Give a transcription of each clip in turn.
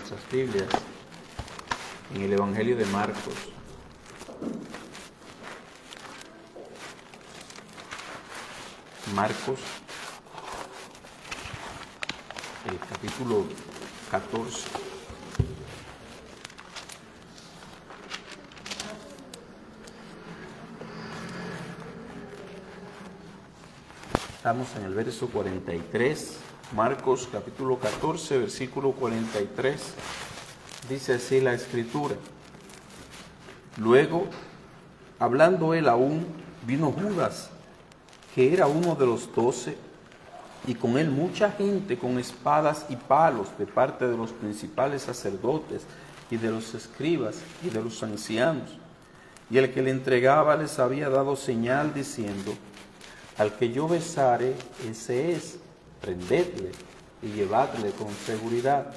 nuestras Biblias en el Evangelio de Marcos. Marcos, el capítulo 14. Estamos en el verso 43, Marcos capítulo 14, versículo 43. Dice así la Escritura: Luego, hablando él aún, vino Judas, que era uno de los 12, y con él mucha gente con espadas y palos de parte de los principales sacerdotes y de los escribas y de los ancianos. Y el que le entregaba les había dado señal diciendo: Al que yo besare, ese es, prendedle y llevadle con seguridad.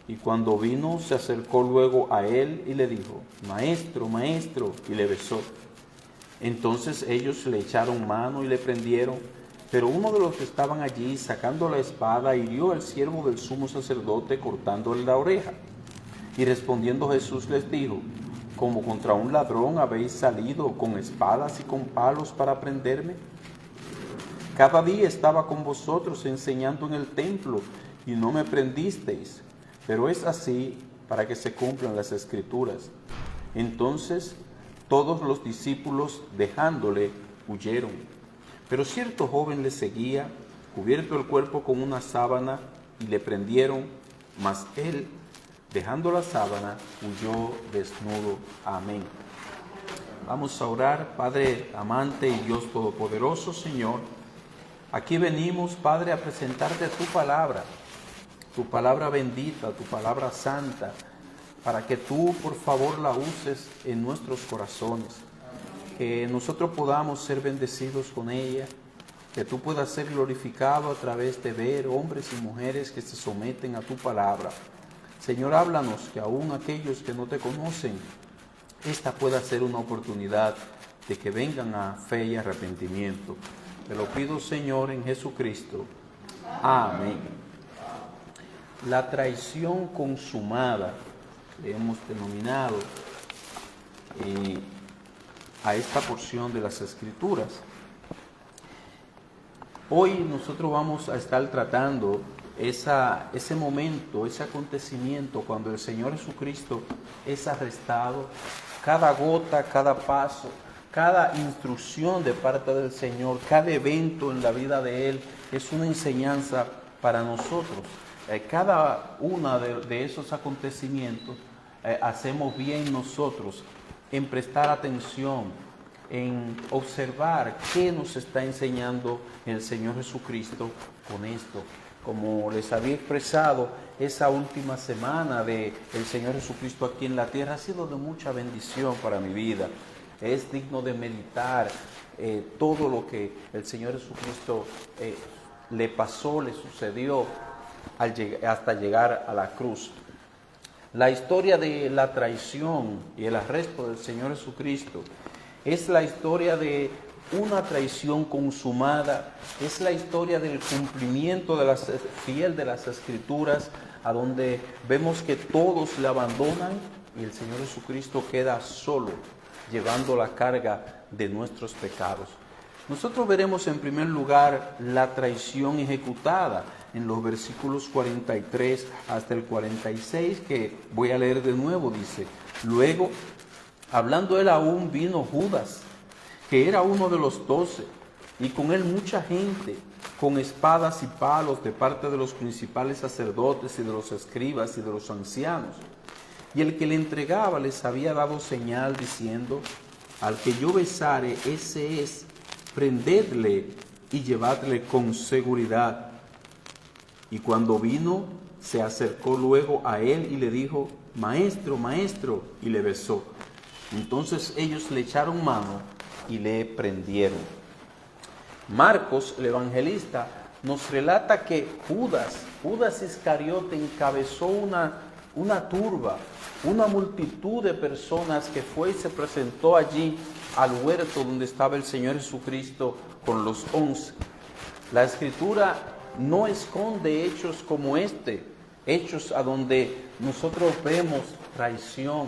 Y cuando vino, se acercó luego a él y le dijo: Maestro, maestro, y le besó. Entonces ellos le echaron mano y le prendieron, pero uno de los que estaban allí, sacando la espada, hirió al siervo del sumo sacerdote, cortándole la oreja. Y respondiendo Jesús les dijo: ¿Como contra un ladrón habéis salido con espadas y con palos para prenderme? Cada día estaba con vosotros enseñando en el templo, y no me prendisteis, pero es así para que se cumplan las Escrituras. Entonces todos los discípulos, dejándole, huyeron. Pero cierto joven le seguía, cubierto el cuerpo con una sábana, y le prendieron, mas él, dejando la sábana, huyó desnudo. Amén. Vamos a orar. Padre amante y Dios todopoderoso, Señor, aquí venimos, Padre, a presentarte tu palabra bendita, tu palabra santa, para que tú, por favor, la uses en nuestros corazones, que nosotros podamos ser bendecidos con ella, que tú puedas ser glorificado a través de ver hombres y mujeres que se someten a tu palabra. Señor, háblanos, que aún aquellos que no te conocen, esta pueda ser una oportunidad de que vengan a fe y arrepentimiento. Te lo pido, Señor, en Jesucristo. Amén. La traición consumada, le hemos denominado a esta porción de las Escrituras. Hoy nosotros vamos a estar tratando ese momento, ese acontecimiento cuando el Señor Jesucristo es arrestado. Cada gota, cada paso, cada instrucción de parte del Señor, cada evento en la vida de Él es una enseñanza para nosotros. Cada uno de esos acontecimientos hacemos bien nosotros en prestar atención, en observar qué nos está enseñando el Señor Jesucristo con esto. Como les había expresado, esa última semana del Señor Jesucristo aquí en la tierra ha sido de mucha bendición para mi vida. Es digno de meditar todo lo que el Señor Jesucristo le pasó, le sucedió hasta llegar a la cruz. La historia de la traición y el arresto del Señor Jesucristo es la historia de una traición consumada, es la historia del cumplimiento fiel de las Escrituras, a donde vemos que todos le abandonan y el Señor Jesucristo queda solo, llevando la carga de nuestros pecados. Nosotros veremos en primer lugar la traición ejecutada en los versículos 43 hasta el 46, que voy a leer de nuevo. Dice: Luego, hablando él aún, vino Judas, que era uno de los 12, y con él mucha gente, con espadas y palos de parte de los principales sacerdotes y de los escribas y de los ancianos. Y el que le entregaba les había dado señal diciendo: Al que yo besare, ese es, prendedle y llevadle con seguridad. Y cuando vino, se acercó luego a él y le dijo: Maestro, maestro, y le besó. Entonces ellos le echaron mano y le prendieron. Marcos, el evangelista, nos relata que Judas Iscariote, encabezó una turba, una multitud de personas que fue y se presentó allí al huerto donde estaba el Señor Jesucristo con los 11. La Escritura no esconde hechos como este, Hechos a donde nosotros vemos traición.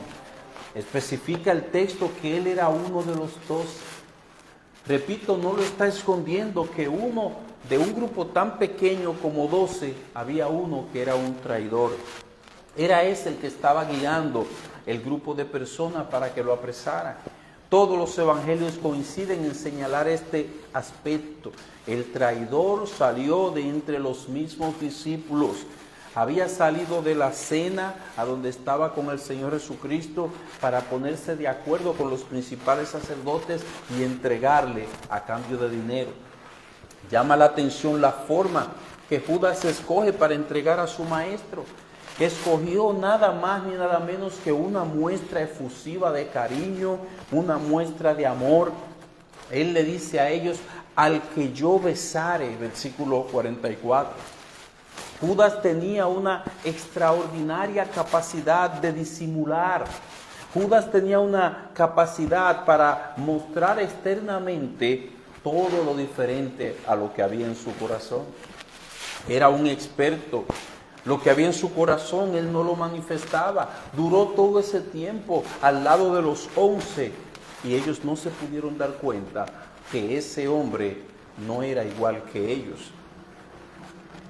Especifica el texto que él era uno de los 12. Repito, no lo está escondiendo, que uno de un grupo tan pequeño como 12, había uno que era un traidor. Era ese el que estaba guiando el grupo de personas para que lo apresaran. Todos los evangelios coinciden en señalar este aspecto. El traidor salió de entre los mismos discípulos. Había salido de la cena a donde estaba con el Señor Jesucristo para ponerse de acuerdo con los principales sacerdotes y entregarle a cambio de dinero. Llama la atención la forma que Judas escoge para entregar a su maestro. Escogió nada más ni nada menos que una muestra efusiva de cariño, una muestra de amor. Él le dice a ellos: al que yo besare, versículo 44. Judas tenía una extraordinaria capacidad de disimular. Judas tenía una capacidad para mostrar externamente todo lo diferente a lo que había en su corazón. Era un experto. Lo que había en su corazón, él no lo manifestaba. Duró todo ese tiempo al lado de los 11 y ellos no se pudieron dar cuenta que ese hombre no era igual que ellos.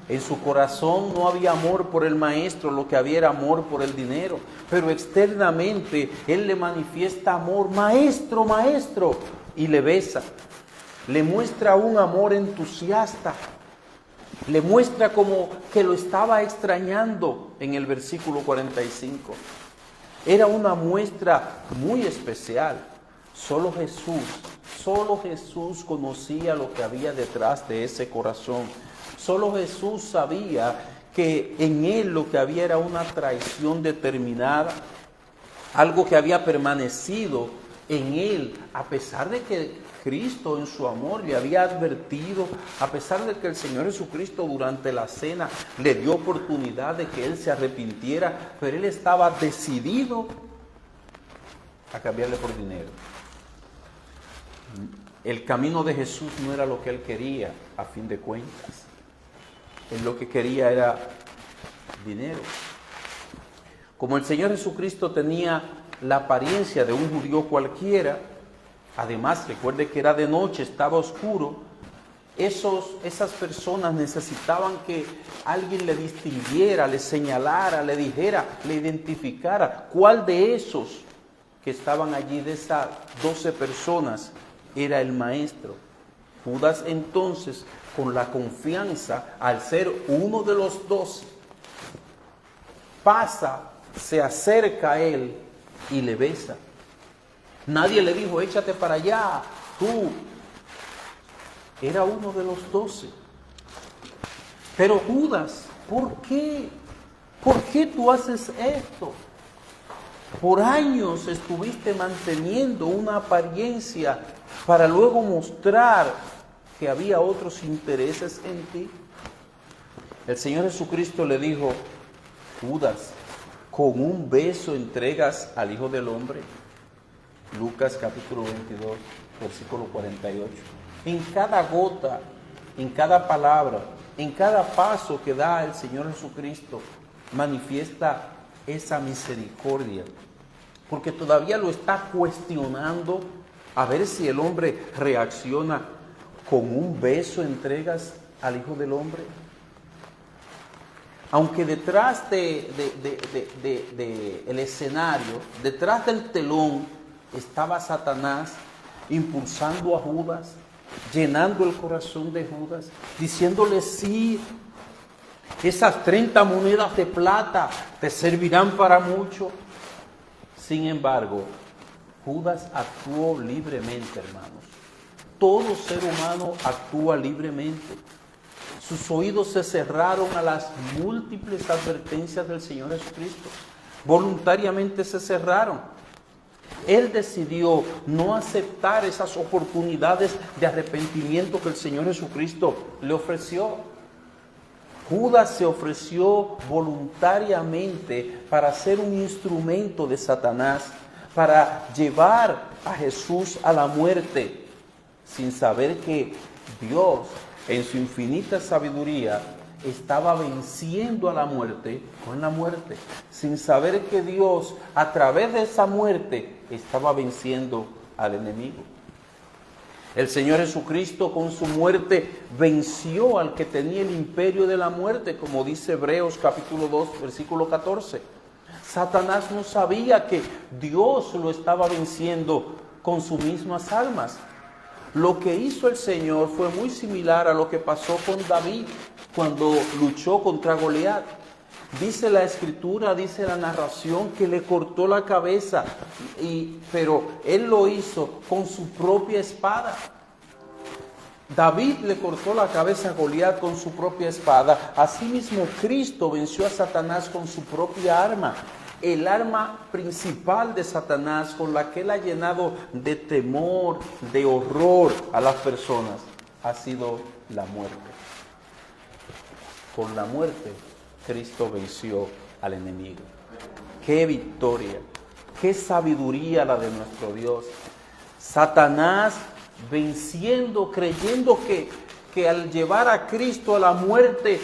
En su corazón no había amor por el maestro, lo que había era amor por el dinero. Pero externamente él le manifiesta amor: maestro, maestro, y le besa. Le muestra un amor entusiasta. Le muestra como que lo estaba extrañando en el versículo 45. Era una muestra muy especial. Solo Jesús conocía lo que había detrás de ese corazón. Solo Jesús sabía que en él lo que había era una traición determinada, algo que había permanecido en él, a pesar de que Cristo en su amor le había advertido, a pesar de que el Señor Jesucristo durante la cena le dio oportunidad de que él se arrepintiera, pero él estaba decidido a cambiarle por dinero. El camino de Jesús no era lo que él quería, a fin de cuentas. Él lo que quería era dinero. Como el Señor Jesucristo tenía la apariencia de un judío cualquiera, además recuerde que era de noche, estaba oscuro, esas personas necesitaban que alguien le distinguiera, le señalara, le dijera, le identificara cuál de esos que estaban allí, de esas 12 personas, era el maestro. Judas entonces, con la confianza, al ser uno de los 12, pasa, se acerca a él y le besa. Nadie le dijo: échate para allá, tú. Era uno de los 12. Pero Judas, ¿por qué? ¿Por qué tú haces esto? Por años estuviste manteniendo una apariencia para luego mostrar que había otros intereses en ti. El Señor Jesucristo le dijo: Judas, ¿con un beso entregas al Hijo del Hombre? Lucas capítulo 22, versículo 48. En cada gota, en cada palabra, en cada paso que da el Señor Jesucristo, manifiesta esa misericordia, porque todavía lo está cuestionando a ver si el hombre reacciona. ¿Con un beso entregas al Hijo del Hombre? Aunque detrás del escenario, detrás del telón, estaba Satanás impulsando a Judas, llenando el corazón de Judas, diciéndole: sí, esas 30 monedas de plata te servirán para mucho. Sin embargo, Judas actuó libremente, hermanos. Todo ser humano actúa libremente. Sus oídos se cerraron a las múltiples advertencias del Señor Jesucristo. Voluntariamente se cerraron. Él decidió no aceptar esas oportunidades de arrepentimiento que el Señor Jesucristo le ofreció. Judas se ofreció voluntariamente para ser un instrumento de Satanás, para llevar a Jesús a la muerte, sin saber que Dios, en su infinita sabiduría, estaba venciendo a la muerte con la muerte, sin saber que Dios, a través de esa muerte, estaba venciendo al enemigo. El Señor Jesucristo con su muerte venció al que tenía el imperio de la muerte, como dice Hebreos capítulo 2, versículo 14. Satanás no sabía que Dios lo estaba venciendo con sus mismas armas. Lo que hizo el Señor fue muy similar a lo que pasó con David cuando luchó contra Goliat. Dice la Escritura, dice la narración, que le cortó la cabeza, pero él lo hizo con su propia espada. David le cortó la cabeza a Goliat con su propia espada. Asimismo, Cristo venció a Satanás con su propia arma. El arma principal de Satanás, con la que él ha llenado de temor, de horror a las personas, ha sido la muerte. Con la muerte, Cristo venció al enemigo. ¡Qué victoria! ¡Qué sabiduría la de nuestro Dios! Satanás venciendo, creyendo que al llevar a Cristo a la muerte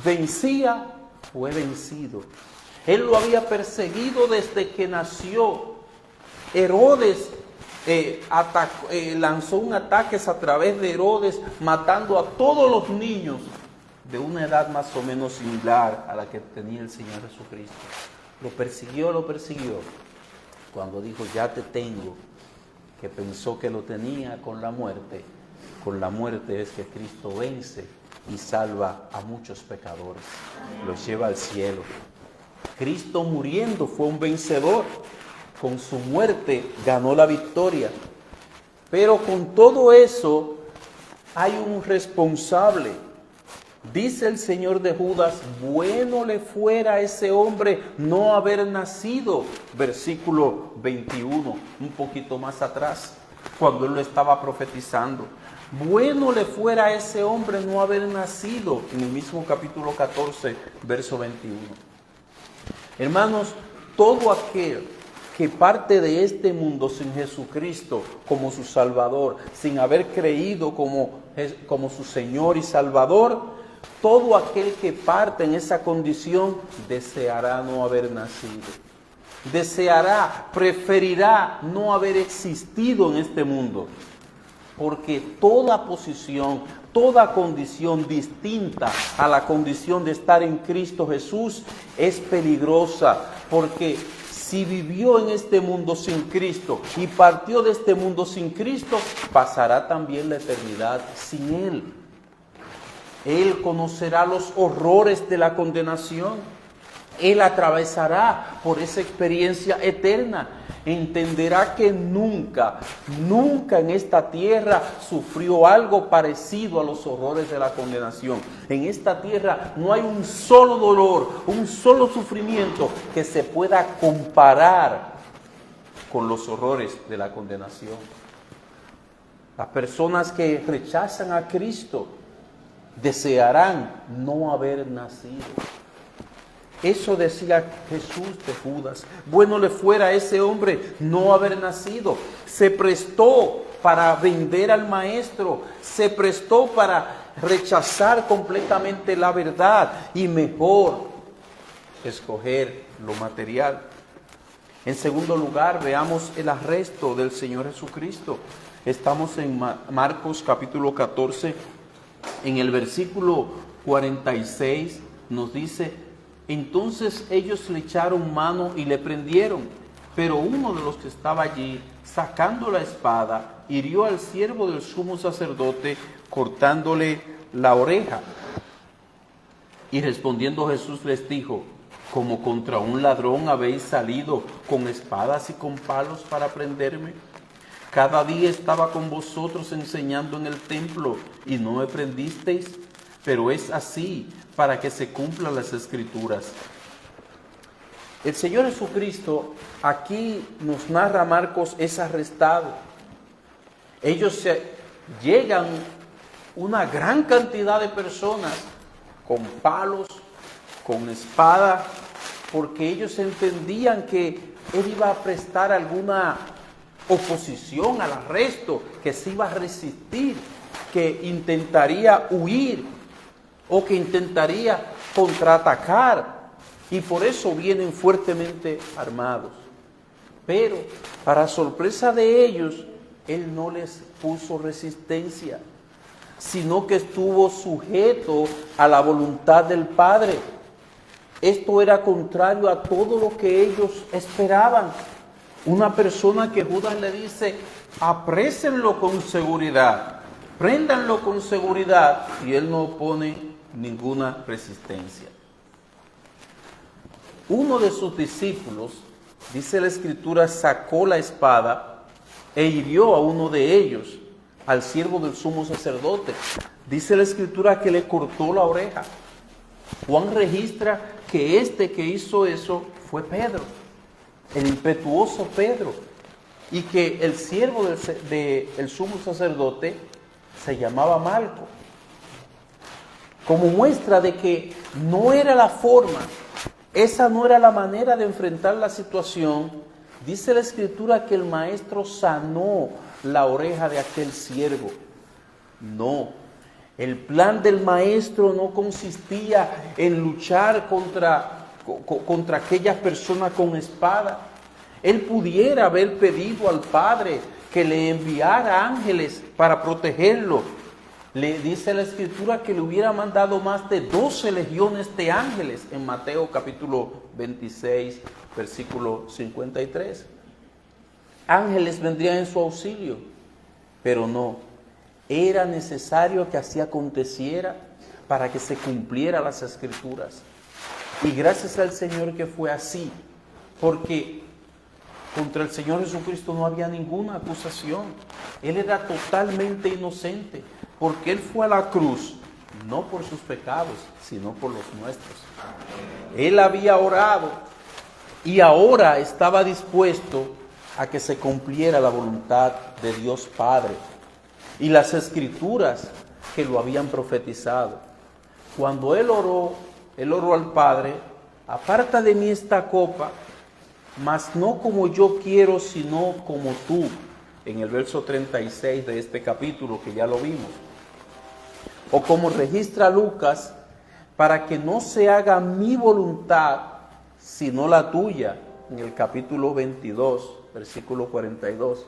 vencía, fue vencido. Él lo había perseguido desde que nació. Herodes lanzó un ataque a través de Herodes, matando a todos los niños de una edad más o menos similar a la que tenía el Señor Jesucristo. Lo persiguió. Cuando dijo, ya te tengo, que pensó que lo tenía con la muerte es que Cristo vence y salva a muchos pecadores, los lleva al cielo. Cristo muriendo fue un vencedor, con su muerte ganó la victoria. Pero con todo eso hay un responsable. Dice el Señor de Judas, bueno le fuera a ese hombre no haber nacido. Versículo 21, un poquito más atrás, cuando él lo estaba profetizando. Bueno le fuera a ese hombre no haber nacido, en el mismo capítulo 14, verso 21. Hermanos, todo aquel que parte de este mundo sin Jesucristo como su Salvador, sin haber creído como su Señor y Salvador, todo aquel que parte en esa condición deseará no haber nacido. Preferirá no haber existido en este mundo. Porque toda posición, toda condición distinta a la condición de estar en Cristo Jesús es peligrosa. Porque si vivió en este mundo sin Cristo y partió de este mundo sin Cristo, pasará también la eternidad sin Él. Él conocerá los horrores de la condenación. Él atravesará por esa experiencia eterna. Entenderá que nunca en esta tierra sufrió algo parecido a los horrores de la condenación. En esta tierra no hay un solo dolor, un solo sufrimiento que se pueda comparar con los horrores de la condenación. Las personas que rechazan a Cristo desearán no haber nacido. Eso decía Jesús de Judas. Bueno le fuera a ese hombre no haber nacido. Se prestó para vender al maestro. Se prestó para rechazar completamente la verdad y mejor escoger lo material. En segundo lugar, veamos el arresto del Señor Jesucristo. Estamos en Marcos capítulo 14. En el versículo 46 nos dice: entonces ellos le echaron mano y le prendieron, pero uno de los que estaba allí, sacando la espada, hirió al siervo del sumo sacerdote, cortándole la oreja. Y respondiendo Jesús les dijo: ¿como contra un ladrón habéis salido con espadas y con palos para prenderme? Cada día estaba con vosotros enseñando en el templo y no me prendisteis, pero es así para que se cumplan las Escrituras. El Señor Jesucristo, aquí nos narra Marcos, es arrestado. Llegan una gran cantidad de personas con palos, con espada, porque ellos entendían que Él iba a prestar alguna oposición al arresto, que se iba a resistir, que intentaría huir. o que intentaría contraatacar, y por eso vienen fuertemente armados. Pero, para sorpresa de ellos, él no les puso resistencia, sino que estuvo sujeto a la voluntad del Padre. Esto era contrario a todo lo que ellos esperaban. Una persona que Judas le dice, aprésenlo con seguridad, préndanlo con seguridad, y él no pone ninguna resistencia. Uno de sus discípulos, dice la Escritura, sacó la espada e hirió a uno de ellos, al siervo del sumo sacerdote. Dice la Escritura que le cortó la oreja. Juan registra que este que hizo eso fue Pedro, el impetuoso Pedro, y que el siervo del sumo sacerdote se llamaba Malco. Como muestra de que no era la forma, esa no era la manera de enfrentar la situación, dice la Escritura que el maestro sanó la oreja de aquel siervo. No, el plan del maestro no consistía en luchar contra aquella persona con espada. Él pudiera haber pedido al Padre que le enviara ángeles para protegerlo. Le dice la Escritura que le hubiera mandado más de 12 legiones de ángeles en Mateo capítulo 26, versículo 53. Ángeles vendrían en su auxilio, pero no. Era necesario que así aconteciera para que se cumplieran las Escrituras. Y gracias al Señor que fue así, porque contra el Señor Jesucristo no había ninguna acusación. Él era totalmente inocente, porque Él fue a la cruz, no por sus pecados, sino por los nuestros. Él había orado y ahora estaba dispuesto a que se cumpliera la voluntad de Dios Padre y las Escrituras que lo habían profetizado. Cuando Él oró al Padre, aparta de mí esta copa, mas no como yo quiero, sino como tú, en el verso 36 de este capítulo que ya lo vimos. O como registra Lucas, para que no se haga mi voluntad, sino la tuya, en el capítulo 22, versículo 42.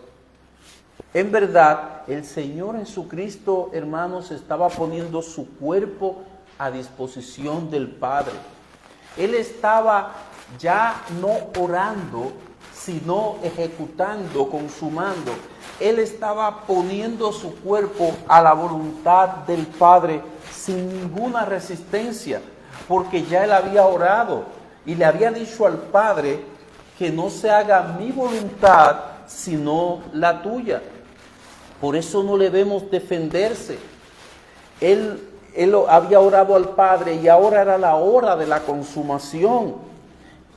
En verdad, el Señor Jesucristo, hermanos, estaba poniendo su cuerpo a disposición del Padre. Él estaba ya no orando, sino ejecutando, consumando. Él estaba poniendo su cuerpo a la voluntad del Padre sin ninguna resistencia, porque ya él había orado y le había dicho al Padre que no se haga mi voluntad, sino la tuya. Por eso no le vemos defenderse. Él había orado al Padre y ahora era la hora de la consumación,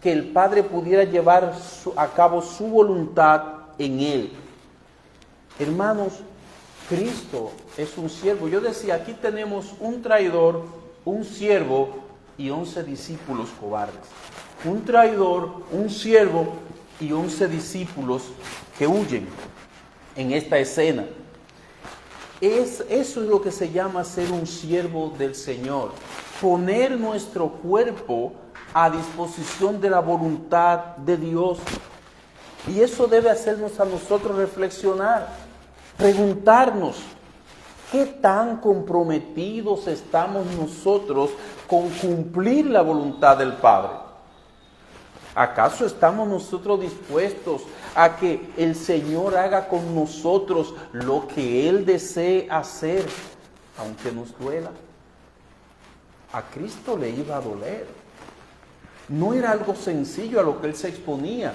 que el Padre pudiera llevar a cabo su voluntad en él. Hermanos, Cristo es un siervo. Yo decía, aquí tenemos un traidor, un siervo y 11 discípulos cobardes. Un traidor, un siervo y 11 discípulos que huyen en esta escena. Eso es lo que se llama ser un siervo del Señor. Poner nuestro cuerpo a disposición de la voluntad de Dios. Y eso debe hacernos a nosotros reflexionar, preguntarnos, ¿qué tan comprometidos estamos nosotros con cumplir la voluntad del Padre? ¿Acaso estamos nosotros dispuestos a que el Señor haga con nosotros lo que Él desee hacer, aunque nos duela? A Cristo le iba a doler. No era algo sencillo a lo que Él se exponía.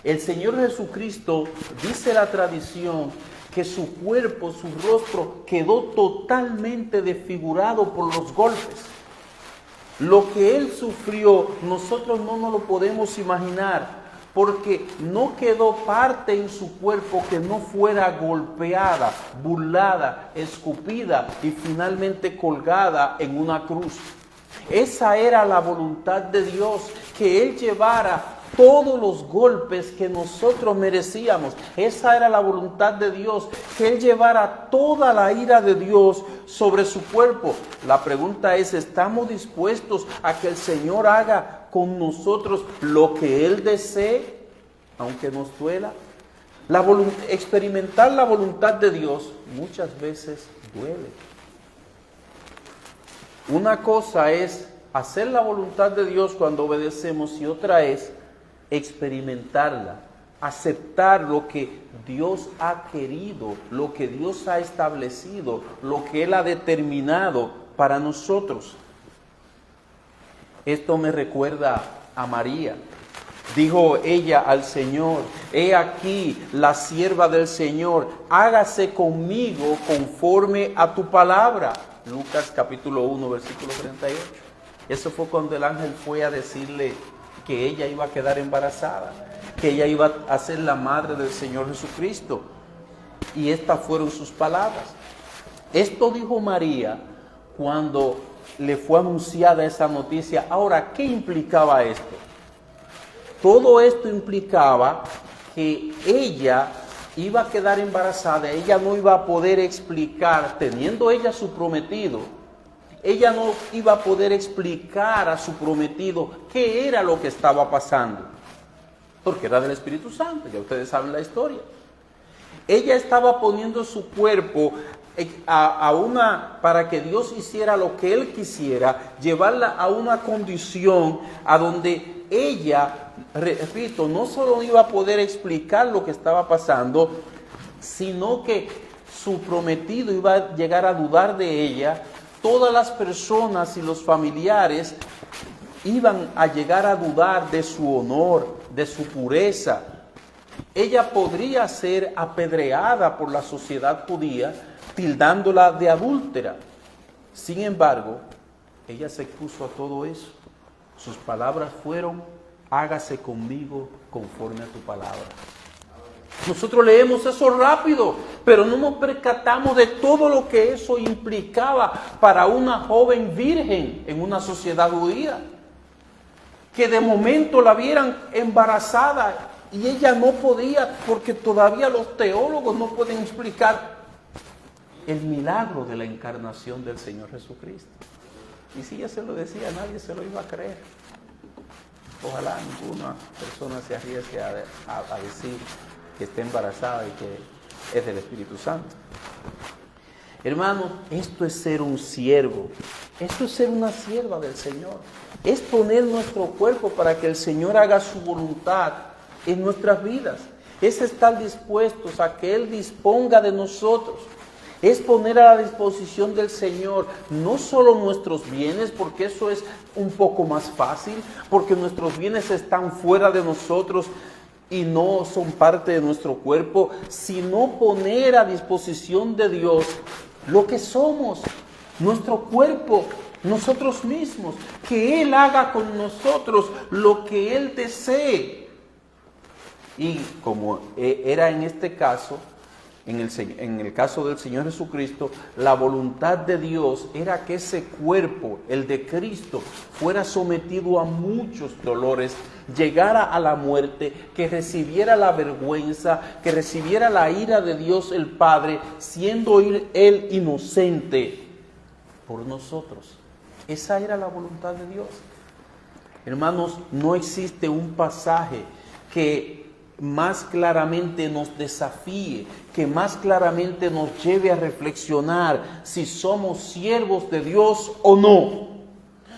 El Señor Jesucristo, dice la tradición, que su cuerpo, su rostro quedó totalmente desfigurado por los golpes. Lo que Él sufrió, nosotros no nos lo podemos imaginar, porque no quedó parte en su cuerpo que no fuera golpeada, burlada, escupida y finalmente colgada en una cruz. Esa era la voluntad de Dios, que Él llevara todos los golpes que nosotros merecíamos. Esa era la voluntad de Dios, que Él llevara toda la ira de Dios sobre su cuerpo. La pregunta es, ¿estamos dispuestos a que el Señor haga con nosotros lo que Él desee, aunque nos duela? Experimentar la voluntad de Dios muchas veces duele. Una cosa es hacer la voluntad de Dios cuando obedecemos y otra es experimentarla, aceptar lo que Dios ha querido, lo que Dios ha establecido, lo que Él ha determinado para nosotros. Esto me recuerda a María. Dijo ella al Señor: he aquí la sierva del Señor, hágase conmigo conforme a tu palabra. Lucas capítulo 1, versículo 38. Eso fue cuando el ángel fue a decirle que ella iba a quedar embarazada, que ella iba a ser la madre del Señor Jesucristo. Y estas fueron sus palabras. Esto dijo María cuando le fue anunciada esa noticia. Ahora, ¿qué implicaba esto? Todo esto implicaba que ella iba a quedar embarazada, ella no iba a poder explicar, teniendo ella su prometido, ella no iba a poder explicar a su prometido qué era lo que estaba pasando, porque era del Espíritu Santo, ya ustedes saben la historia. Ella estaba poniendo su cuerpo para que Dios hiciera lo que Él quisiera, llevarla a una condición a donde ella, repito, no solo iba a poder explicar lo que estaba pasando, sino que su prometido iba a llegar a dudar de ella. Todas las personas y los familiares iban a llegar a dudar de su honor, de su pureza. Ella podría ser apedreada por la sociedad judía, tildándola de adúltera. Sin embargo, ella se expuso a todo eso. Sus palabras fueron: hágase conmigo conforme a tu palabra. Nosotros leemos eso rápido, pero no nos percatamos de todo lo que eso implicaba para una joven virgen en una sociedad judía. Que de momento la vieran embarazada y ella no podía, porque todavía los teólogos no pueden explicar el milagro de la encarnación del Señor Jesucristo. Y si ella se lo decía, nadie se lo iba a creer. Ojalá ninguna persona se arriesgue a decir que está embarazada y que es del Espíritu Santo. Hermanos, esto es ser un siervo. Esto es ser una sierva del Señor. Es poner nuestro cuerpo para que el Señor haga su voluntad en nuestras vidas. Es estar dispuestos a que Él disponga de nosotros. Es poner a la disposición del Señor no solo nuestros bienes, porque eso es un poco más fácil, porque nuestros bienes están fuera de nosotros y no son parte de nuestro cuerpo, sino poner a disposición de Dios lo que somos, nuestro cuerpo, nosotros mismos, que Él haga con nosotros lo que Él desee. Y como era en este caso, en el caso del Señor Jesucristo, la voluntad de Dios era que ese cuerpo, el de Cristo, fuera sometido a muchos dolores, llegara a la muerte, que recibiera la vergüenza, que recibiera la ira de Dios el Padre, siendo Él inocente por nosotros. Esa era la voluntad de Dios. Hermanos, no existe un pasaje que más claramente nos desafíe, que más claramente nos lleve a reflexionar si somos siervos de Dios o no.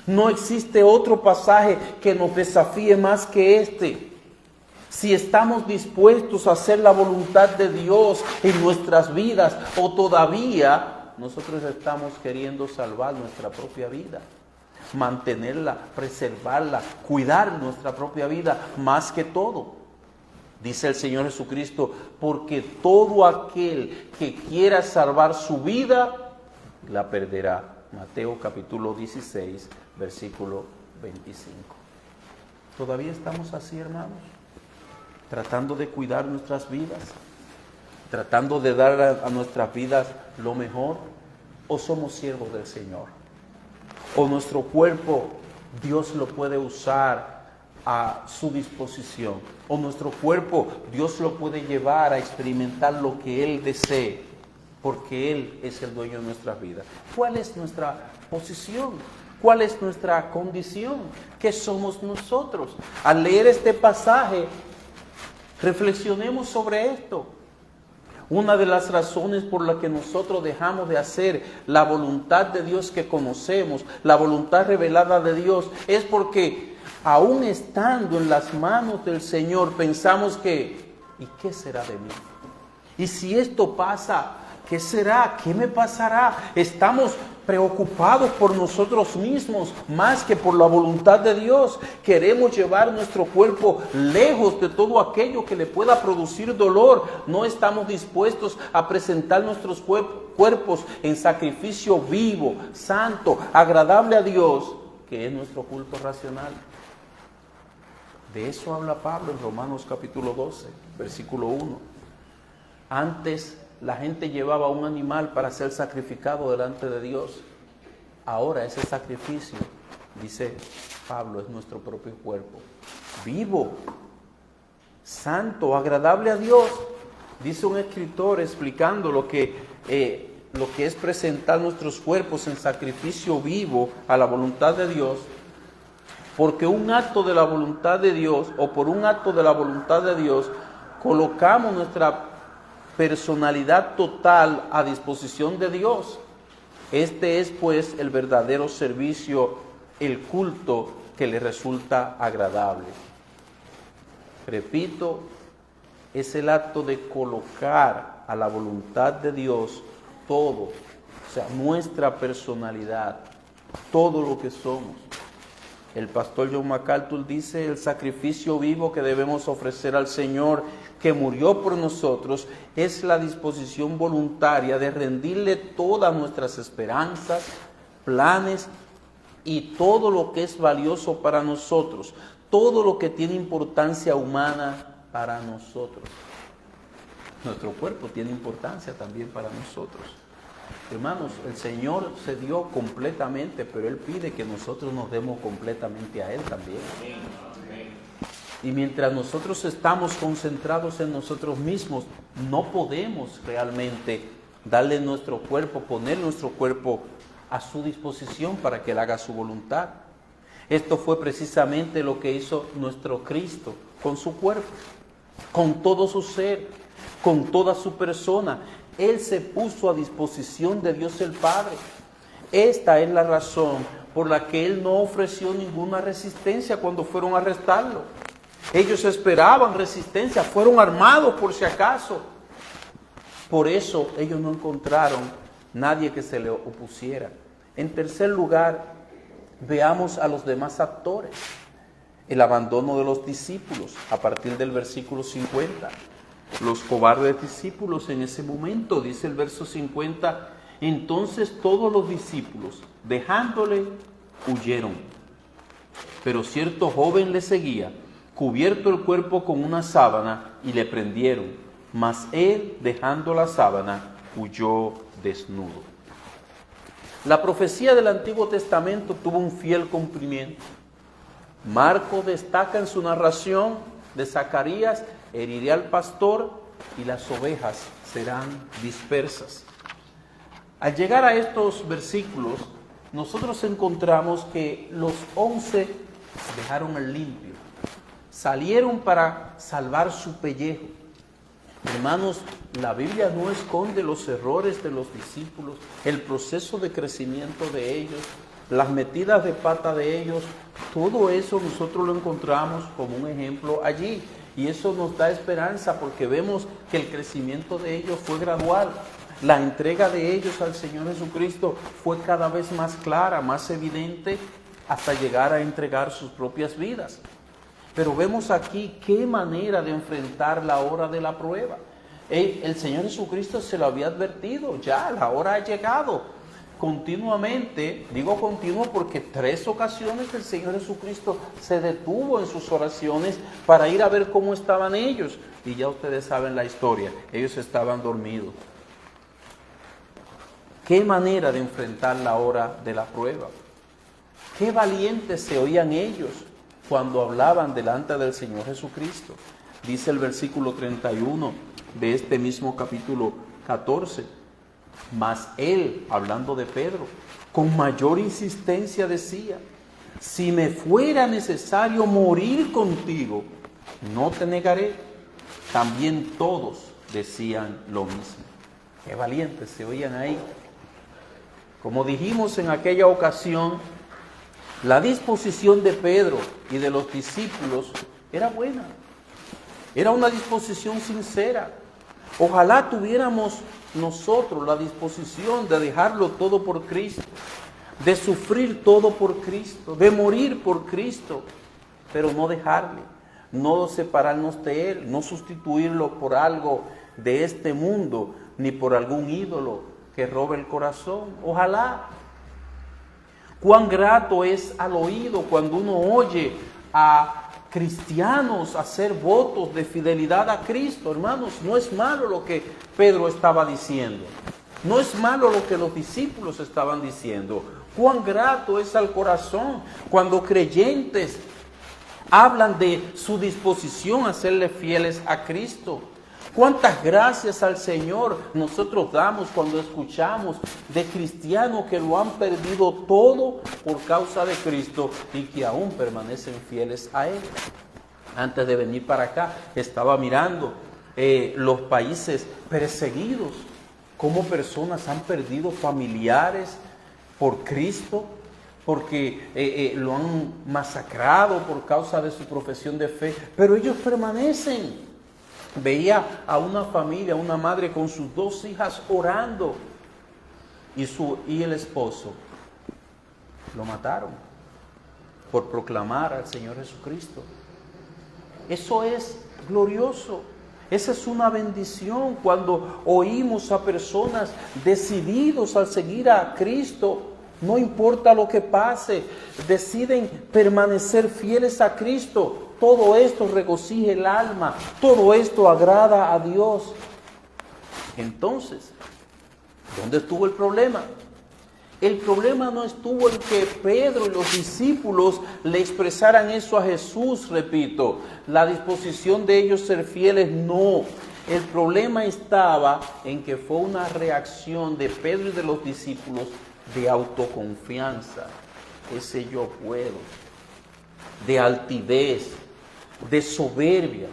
No existe otro pasaje que nos desafíe más que este. Si estamos dispuestos a hacer la voluntad de Dios en nuestras vidas, o todavía nosotros estamos queriendo salvar nuestra propia vida, mantenerla, preservarla, cuidar nuestra propia vida más que todo. Dice el Señor Jesucristo: porque todo aquel que quiera salvar su vida, la perderá. Mateo capítulo 16, versículo 25. ¿Todavía estamos así, hermanos? Tratando de cuidar nuestras vidas, tratando de dar a nuestras vidas lo mejor, ¿o somos siervos del Señor? ¿O nuestro cuerpo Dios lo puede usar a su disposición. O nuestro cuerpo, Dios lo puede llevar a experimentar lo que Él desee, porque Él es el dueño de nuestras vidas. ¿Cuál es nuestra posición? ¿Cuál es nuestra condición? ¿Qué somos nosotros? Al leer este pasaje, reflexionemos sobre esto. Una de las razones por las que nosotros dejamos de hacer la voluntad de Dios que conocemos, la voluntad revelada de Dios, es porque aún estando en las manos del Señor, pensamos que, ¿y qué será de mí? Y si esto pasa, ¿qué será? ¿Qué me pasará? Estamos preocupados por nosotros mismos más que por la voluntad de Dios. Queremos llevar nuestro cuerpo lejos de todo aquello que le pueda producir dolor. No estamos dispuestos a presentar nuestros cuerpos en sacrificio vivo, santo, agradable a Dios, que es nuestro culto racional. De eso habla Pablo en Romanos capítulo 12, versículo 1. Antes la gente llevaba un animal para ser sacrificado delante de Dios. Ahora ese sacrificio, dice Pablo, es nuestro propio cuerpo. Vivo, santo, agradable a Dios. Dice un escritor explicando lo que es presentar nuestros cuerpos en sacrificio vivo a la voluntad de Dios. Porque un acto de la voluntad de Dios, o por un acto de la voluntad de Dios, colocamos nuestra personalidad total a disposición de Dios. Este es pues el verdadero servicio, el culto que le resulta agradable. Repito, es el acto de colocar a la voluntad de Dios todo, o sea, nuestra personalidad, todo lo que somos. El pastor John MacArthur dice: el sacrificio vivo que debemos ofrecer al Señor, que murió por nosotros, es la disposición voluntaria de rendirle todas nuestras esperanzas, planes y todo lo que es valioso para nosotros, todo lo que tiene importancia humana para nosotros. Nuestro cuerpo tiene importancia también para nosotros. Hermanos, el Señor se dio completamente, pero Él pide que nosotros nos demos completamente a Él también. Y mientras nosotros estamos concentrados en nosotros mismos, no podemos realmente darle nuestro cuerpo, poner nuestro cuerpo a su disposición para que Él haga su voluntad. Esto fue precisamente lo que hizo nuestro Cristo con su cuerpo, con todo su ser, con toda su persona. Él se puso a disposición de Dios el Padre. Esta es la razón por la que Él no ofreció ninguna resistencia cuando fueron a arrestarlo. Ellos esperaban resistencia, fueron armados por si acaso. Por eso ellos no encontraron nadie que se le opusiera. En tercer lugar, veamos a los demás actores. El abandono de los discípulos, a partir del versículo 50. Los cobardes discípulos en ese momento, dice el verso 50, entonces todos los discípulos, dejándole, huyeron. Pero cierto joven le seguía, cubierto el cuerpo con una sábana, y le prendieron. Mas él, dejando la sábana, huyó desnudo. La profecía del Antiguo Testamento tuvo un fiel cumplimiento. Marcos destaca en su narración de Zacarías: heriré al pastor y las ovejas serán dispersas. Al llegar a estos versículos, nosotros encontramos que los 11 dejaron el limpio, salieron para salvar su pellejo. Hermanos, la Biblia no esconde los errores de los discípulos, el proceso de crecimiento de ellos, las metidas de pata de ellos. Todo eso nosotros lo encontramos como un ejemplo allí. Y eso nos da esperanza porque vemos que el crecimiento de ellos fue gradual. La entrega de ellos al Señor Jesucristo fue cada vez más clara, más evidente, hasta llegar a entregar sus propias vidas. Pero vemos aquí qué manera de enfrentar la hora de la prueba. El Señor Jesucristo se lo había advertido, ya la hora ha llegado. Continuamente, digo continuo porque 3 ocasiones el Señor Jesucristo se detuvo en sus oraciones para ir a ver cómo estaban ellos. Y ya ustedes saben la historia, ellos estaban dormidos. ¿Qué manera de enfrentar la hora de la prueba? Qué valientes se oían ellos. cuando hablaban delante del Señor Jesucristo. Dice el versículo 31 de este mismo capítulo 14. Mas él, hablando de Pedro, con mayor insistencia decía: si me fuera necesario morir contigo, no te negaré. También todos decían lo mismo. Qué valientes se oían ahí. Como dijimos en aquella ocasión, la disposición de Pedro y de los discípulos era buena. Era una disposición sincera. Ojalá tuviéramos nosotros la disposición de dejarlo todo por Cristo, de sufrir todo por Cristo, de morir por Cristo, pero no dejarle, no separarnos de Él, no sustituirlo por algo de este mundo, ni por algún ídolo que robe el corazón. Ojalá. Cuán grato es al oído cuando uno oye a cristianos hacer votos de fidelidad a Cristo. Hermanos, no es malo lo que Pedro estaba diciendo. No es malo lo que los discípulos estaban diciendo. Cuán grato es al corazón cuando creyentes hablan de su disposición a serle fieles a Cristo. Cuántas gracias al Señor nosotros damos cuando escuchamos de cristianos que lo han perdido todo por causa de Cristo y que aún permanecen fieles a Él. Antes de venir para acá estaba mirando los países perseguidos, cómo personas han perdido familiares por Cristo, porque lo han masacrado por causa de su profesión de fe, pero ellos permanecen. Veía a una familia, una madre con sus 2 hijas orando y el esposo lo mataron por proclamar al Señor Jesucristo. Eso es glorioso. Esa es una bendición cuando oímos a personas decididos al seguir a Cristo. No importa lo que pase, deciden permanecer fieles a Cristo. Todo esto regocija el alma, todo esto agrada a Dios. Entonces, ¿dónde estuvo el problema? El problema no estuvo en que Pedro y los discípulos le expresaran eso a Jesús, repito, la disposición de ellos ser fieles, no. El problema estaba en que fue una reacción de Pedro y de los discípulos de autoconfianza, ese yo puedo, de altivez, de soberbia,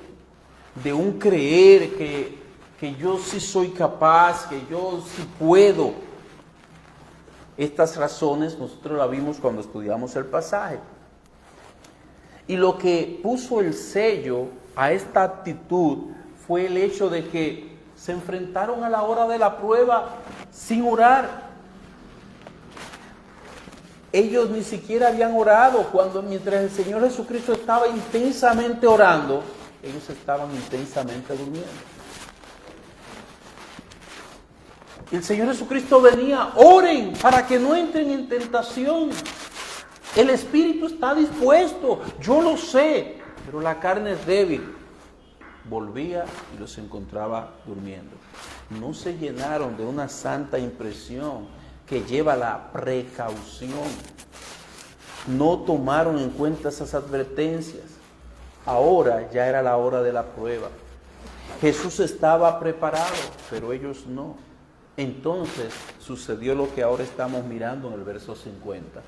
de un creer que yo sí soy capaz, que yo sí puedo. Estas razones nosotros las vimos cuando estudiamos el pasaje. Y lo que puso el sello a esta actitud fue el hecho de que se enfrentaron a la hora de la prueba sin orar. Ellos ni siquiera habían orado mientras el Señor Jesucristo estaba intensamente orando, ellos estaban intensamente durmiendo. Y el Señor Jesucristo venía: oren para que no entren en tentación. El espíritu está dispuesto, yo lo sé, pero la carne es débil. Volvía y los encontraba durmiendo. No se llenaron de una santa impresión que lleva la precaución. No tomaron en cuenta esas advertencias. Ahora ya era la hora de la prueba. Jesús estaba preparado, pero ellos no. Entonces sucedió lo que ahora estamos mirando en el verso 50.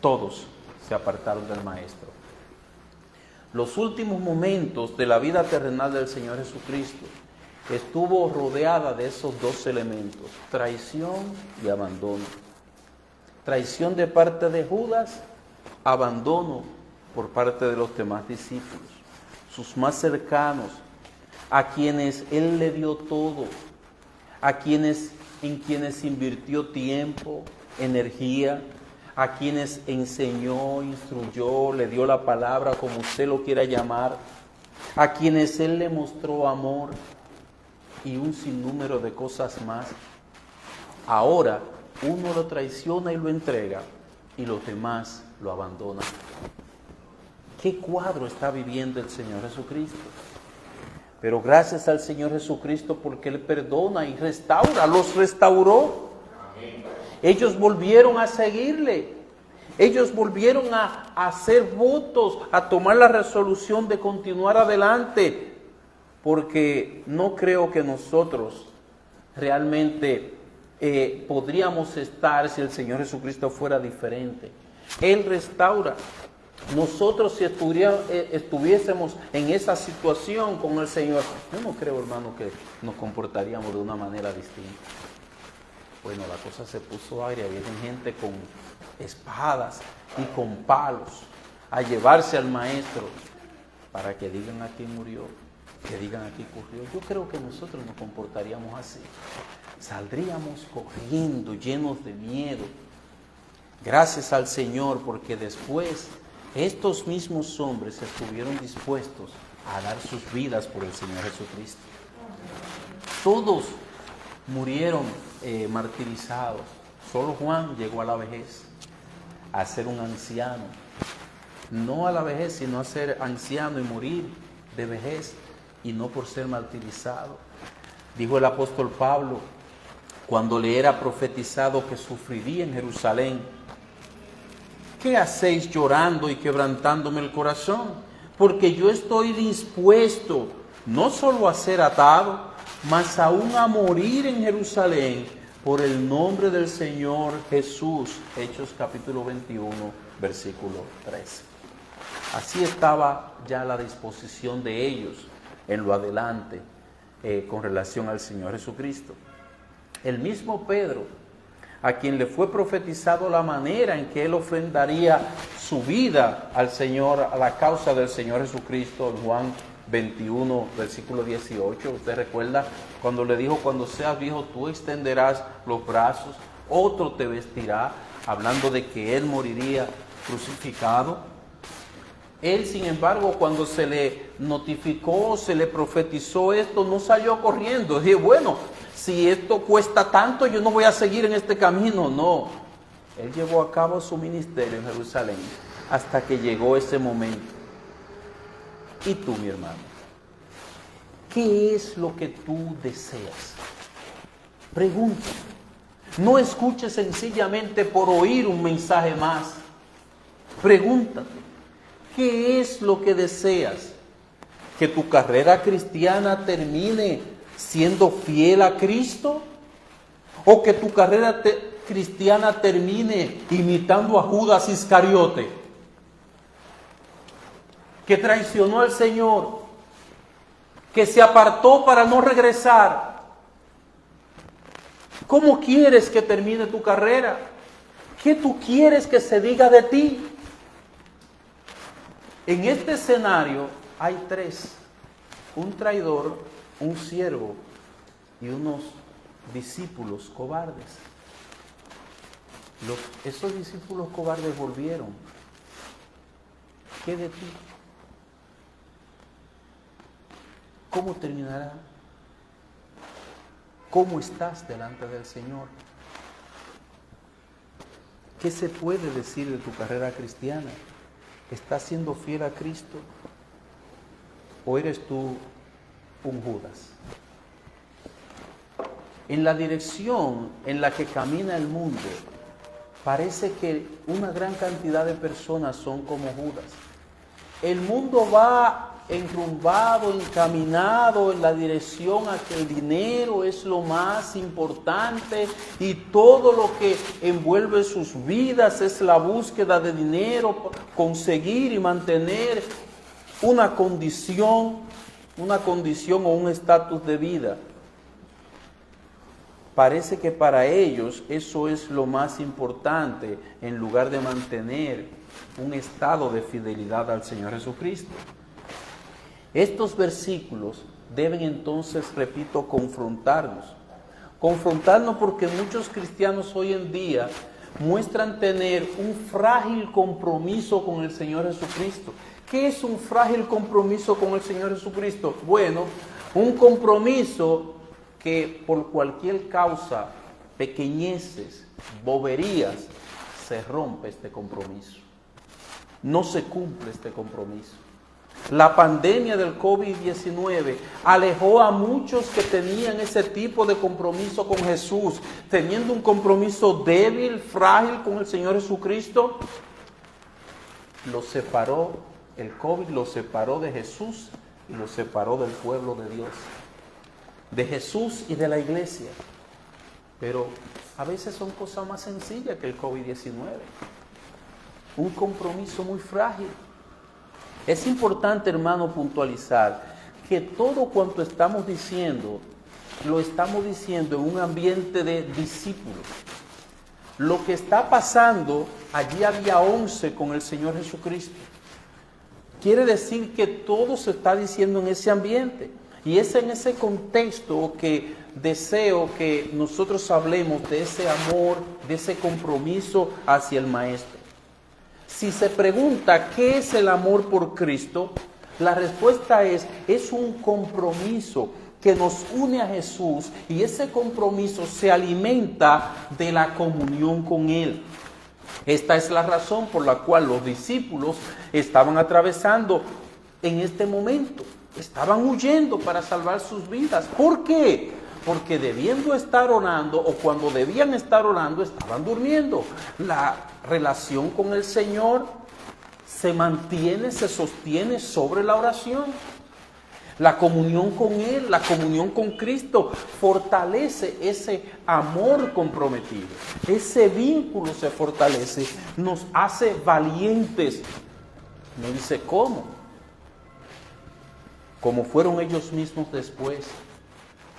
Todos se apartaron del Maestro. Los últimos momentos de la vida terrenal del Señor Jesucristo estuvo rodeada de esos 2 elementos: traición y abandono. Traición de parte de Judas, abandono por parte de los demás discípulos, sus más cercanos, a quienes Él le dio todo, en quienes invirtió tiempo, energía, a quienes enseñó, instruyó, le dio la palabra, como usted lo quiera llamar, a quienes Él le mostró amor y un sinnúmero de cosas más. Ahora uno lo traiciona y lo entrega, y los demás lo abandonan. ¿Qué cuadro está viviendo el Señor Jesucristo? Pero gracias al Señor Jesucristo, porque Él perdona y restaura, los restauró. Ellos volvieron a seguirle. Ellos volvieron a hacer votos, a tomar la resolución de continuar adelante, porque no creo que nosotros realmente podríamos estar si el Señor Jesucristo fuera diferente. Él restaura. Nosotros si estuviésemos en esa situación con el Señor, yo no creo, hermano, que nos comportaríamos de una manera distinta. Bueno, la cosa se puso agria, vienen gente con espadas y con palos a llevarse al maestro para que digan a quién murió, que digan a quién ocurrió. Yo creo que nosotros nos comportaríamos así. Saldríamos corriendo, llenos de miedo. Gracias al Señor, porque después estos mismos hombres estuvieron dispuestos a dar sus vidas por el Señor Jesucristo. Todos murieron martirizados. Solo Juan llegó a la vejez, a ser un anciano. No a la vejez, sino a ser anciano y morir de vejez, y no por ser martirizado. Dijo el apóstol Pablo, cuando le era profetizado que sufriría en Jerusalén: ¿qué hacéis llorando y quebrantándome el corazón? Porque yo estoy dispuesto no solo a ser atado, mas aún a morir en Jerusalén por el nombre del Señor Jesús. Hechos capítulo 21, versículo 13. Así estaba ya la disposición de ellos en lo adelante con relación al Señor Jesucristo. El mismo Pedro, a quien le fue profetizado la manera en que él ofrendaría su vida al Señor, a la causa del Señor Jesucristo, en Juan 21, versículo 18. Usted recuerda cuando le dijo: cuando seas viejo tú extenderás los brazos, otro te vestirá, hablando de que él moriría crucificado. Él, sin embargo, cuando se le notificó, se le profetizó esto, no salió corriendo. Dije, bueno, si esto cuesta tanto, yo no voy a seguir en este camino. No, él llevó a cabo su ministerio en Jerusalén hasta que llegó ese momento. ¿Y tú, mi hermano? ¿Qué es lo que tú deseas? Pregunta. No escuches sencillamente por oír un mensaje más. Pregúntate, ¿qué es lo que deseas? ¿Que tu carrera cristiana termine siendo fiel a Cristo? ¿O que tu carrera cristiana termine imitando a Judas Iscariote, que traicionó al Señor, que se apartó para no regresar? ¿Cómo quieres que termine tu carrera? ¿Qué tú quieres que se diga de ti? En este escenario hay tres: un traidor, un siervo y unos discípulos cobardes. Esos discípulos cobardes volvieron. ¿Qué de ti? ¿Cómo terminará? ¿Cómo estás delante del Señor? ¿Qué se puede decir de tu carrera cristiana? ¿Estás siendo fiel a Cristo? ¿O eres tú un Judas? En la dirección en la que camina el mundo, parece que una gran cantidad de personas son como Judas. El mundo va enrumbado, encaminado en la dirección a que el dinero es lo más importante y todo lo que envuelve sus vidas es la búsqueda de dinero, conseguir y mantener una condición o un estatus de vida. Parece que para ellos eso es lo más importante en lugar de mantener un estado de fidelidad al Señor Jesucristo. Estos versículos deben entonces, repito, confrontarnos porque muchos cristianos hoy en día muestran tener un frágil compromiso con el Señor Jesucristo. ¿Qué es un frágil compromiso con el Señor Jesucristo? Bueno, un compromiso que por cualquier causa, pequeñeces, boberías, se rompe este compromiso. No se cumple este compromiso. La pandemia del COVID-19 alejó a muchos que tenían ese tipo de compromiso con Jesús, teniendo un compromiso débil, frágil con el Señor Jesucristo. Los separó, el COVID los separó de Jesús y los separó del pueblo de Dios, de Jesús y de la iglesia. Pero a veces son cosas más sencillas que el COVID-19. Un compromiso muy frágil. Es importante, hermano, puntualizar que todo cuanto estamos diciendo, lo estamos diciendo en un ambiente de discípulos. Lo que está pasando, allí había 11 con el Señor Jesucristo. Quiere decir que todo se está diciendo en ese ambiente. Y es en ese contexto que deseo que nosotros hablemos de ese amor, de ese compromiso hacia el Maestro. Si se pregunta qué es el amor por Cristo, la respuesta es un compromiso que nos une a Jesús, y ese compromiso se alimenta de la comunión con Él. Esta es la razón por la cual los discípulos estaban atravesando en este momento. Estaban huyendo para salvar sus vidas. ¿Por qué? Porque debiendo estar orando, o cuando debían estar orando, estaban durmiendo. La relación con el Señor se mantiene, se sostiene sobre la oración. La comunión con Él, la comunión con Cristo, fortalece ese amor comprometido. Ese vínculo se fortalece, nos hace valientes. Me dice, ¿cómo? Como fueron ellos mismos después.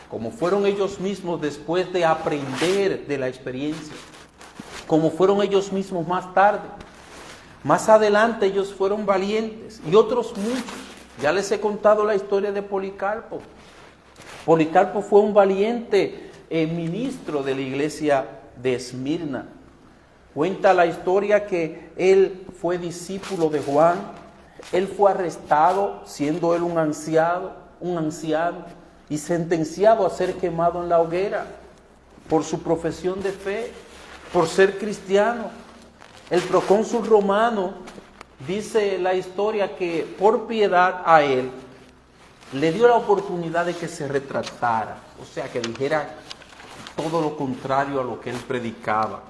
Como fueron ellos mismos después de aprender de la experiencia. Como fueron ellos mismos más tarde. Más adelante ellos fueron valientes. Y otros muchos. Ya les he contado la historia de Policarpo. Policarpo fue un valiente ministro de la iglesia de Esmirna. Cuenta la historia que él fue discípulo de Juan. Él fue arrestado, siendo él un anciano, y sentenciado a ser quemado en la hoguera por su profesión de fe, por ser cristiano. El procónsul romano, dice la historia, que por piedad a él le dio la oportunidad de que se retratara, o sea, que dijera todo lo contrario a lo que él predicaba.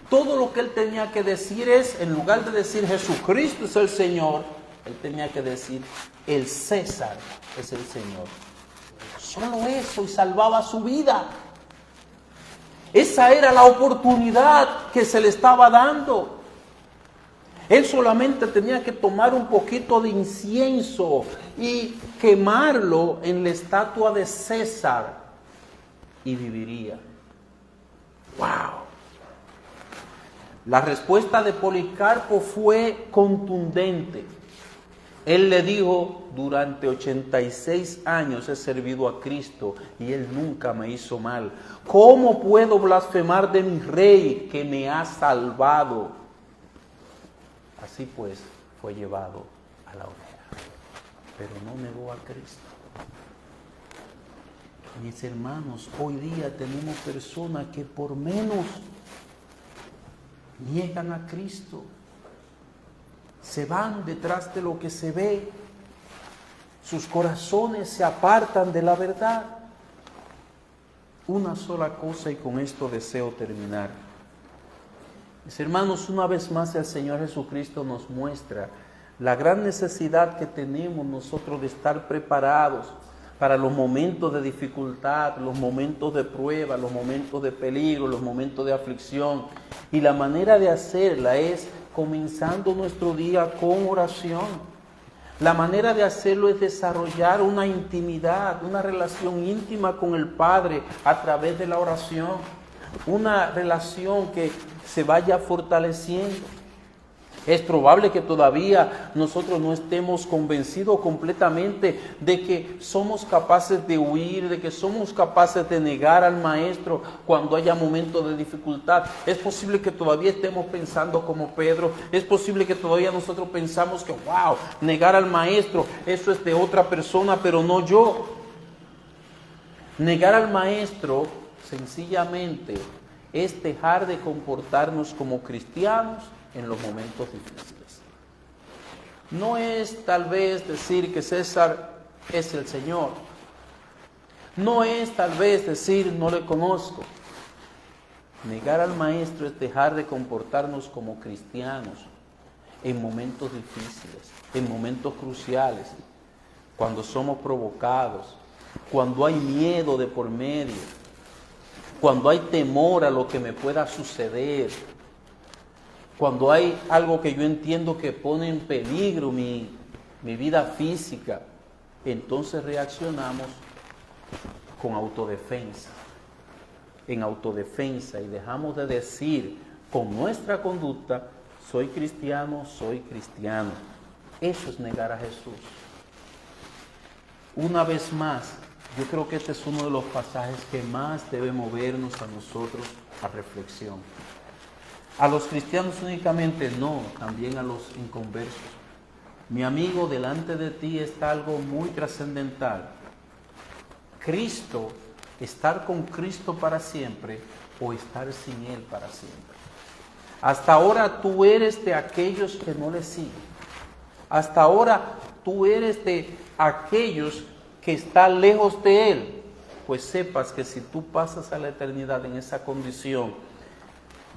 Todo lo que él tenía que decir es, en lugar de decir Jesucristo es el Señor, él tenía que decir el César es el Señor. Solo eso, y salvaba su vida. Esa era la oportunidad que se le estaba dando. Él solamente tenía que tomar un poquito de incienso y quemarlo en la estatua de César y viviría. ¡Wow! La respuesta de Policarpo fue contundente. Él le dijo, durante 86 años he servido a Cristo y Él nunca me hizo mal. ¿Cómo puedo blasfemar de mi Rey que me ha salvado? Así pues, fue llevado a la hoguera, pero no negó a Cristo. Mis hermanos, hoy día tenemos personas que por menos niegan a Cristo, se van detrás de lo que se ve, sus corazones se apartan de la verdad. Una sola cosa, y con esto deseo terminar. Mis hermanos, una vez más el Señor Jesucristo nos muestra la gran necesidad que tenemos nosotros de estar preparados para los momentos de dificultad, los momentos de prueba, los momentos de peligro, los momentos de aflicción. Y la manera de hacerla es comenzando nuestro día con oración. La manera de hacerlo es desarrollar una intimidad, una relación íntima con el Padre a través de la oración. Una relación que se vaya fortaleciendo. Es probable que todavía nosotros no estemos convencidos completamente de que somos capaces de huir, de que somos capaces de negar al Maestro cuando haya momentos de dificultad. Es posible que todavía estemos pensando como Pedro. Es posible que todavía nosotros pensamos que, wow, negar al Maestro, eso es de otra persona, pero no yo. Negar al Maestro sencillamente es dejar de comportarnos como cristianos en los momentos difíciles. no es tal vez decir que César es el Señor. No es tal vez decir no le conozco. Negar al Maestro es dejar de comportarnos como cristianos en momentos difíciles, en momentos cruciales, cuando somos provocados, cuando hay miedo de por medio, cuando hay temor a lo que me pueda suceder, cuando hay algo que yo entiendo que pone en peligro mi vida física, entonces reaccionamos con autodefensa, en autodefensa, y dejamos de decir con nuestra conducta, soy cristiano, soy cristiano. Eso es negar a Jesús. Una vez más, yo creo que este es uno de los pasajes que más debe movernos a nosotros a reflexión. A los cristianos únicamente no, también a los inconversos. Mi amigo, delante de ti está algo muy trascendental. Cristo, estar con Cristo para siempre o estar sin Él para siempre. Hasta ahora tú eres de aquellos que no le siguen. Hasta ahora tú eres de aquellos que están lejos de Él. Pues sepas que si tú pasas a la eternidad en esa condición,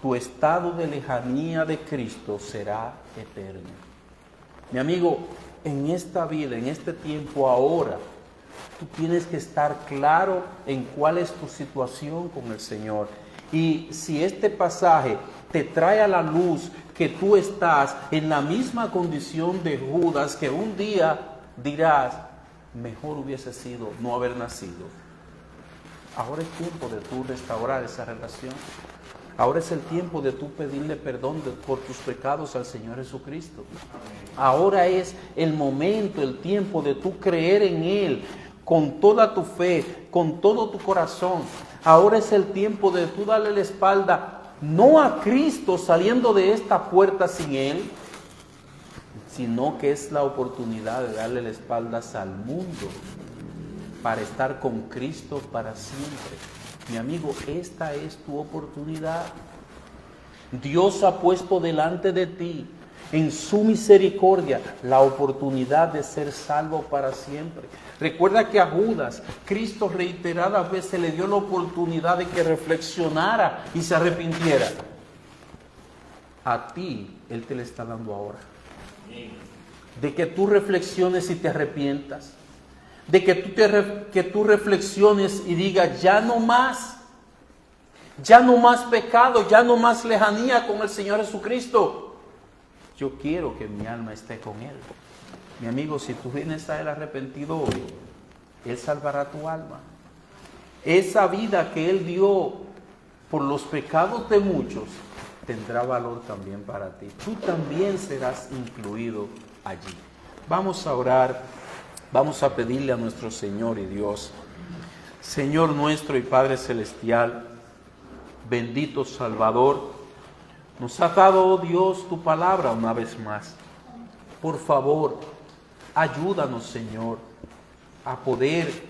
tu estado de lejanía de Cristo será eterno. Mi amigo, en esta vida, en este tiempo ahora, tú tienes que estar claro en cuál es tu situación con el Señor. Y si este pasaje te trae a la luz que tú estás en la misma condición de Judas, que un día dirás, mejor hubiese sido no haber nacido. Ahora es tiempo de tú restaurar esa relación. Ahora es el tiempo de tú pedirle perdón por tus pecados al Señor Jesucristo. Ahora es el momento, el tiempo de tú creer en Él con toda tu fe, con todo tu corazón. Ahora es el tiempo de tú darle la espalda, no a Cristo saliendo de esta puerta sin Él, sino que es la oportunidad de darle la espalda al mundo para estar con Cristo para siempre. Mi amigo, esta es tu oportunidad. Dios ha puesto delante de ti, en su misericordia, la oportunidad de ser salvo para siempre. Recuerda que a Judas, Cristo reiteradas veces le dio la oportunidad de que reflexionara y se arrepintiera. A ti, Él te la está dando ahora. De que tú reflexiones y te arrepientas. De que tú reflexiones y digas, ya no más pecado, ya no más lejanía con el Señor Jesucristo. Yo quiero que mi alma esté con Él. Mi amigo, si tú vienes a Él arrepentido hoy, Él salvará tu alma. Esa vida que Él dio por los pecados de muchos, tendrá valor también para ti. Tú también serás incluido allí. Vamos a orar, vamos a pedirle a nuestro Señor y Dios. Señor nuestro y Padre Celestial, bendito Salvador, nos ha dado, oh Dios, tu palabra una vez más. Por favor, ayúdanos, Señor, a poder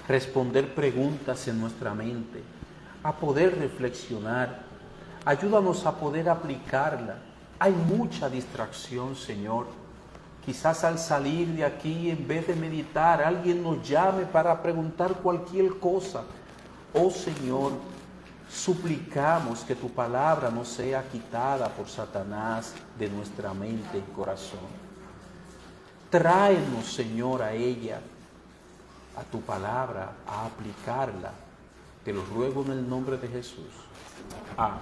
responder preguntas en nuestra mente, a poder reflexionar. Ayúdanos a poder aplicarla. Hay mucha distracción, Señor. Quizás al salir de aquí, en vez de meditar, alguien nos llame para preguntar cualquier cosa. Oh Señor, suplicamos que tu palabra no sea quitada por Satanás de nuestra mente y corazón. Tráenos, Señor, a ella, a tu palabra, a aplicarla. Te lo ruego en el nombre de Jesús. Amén.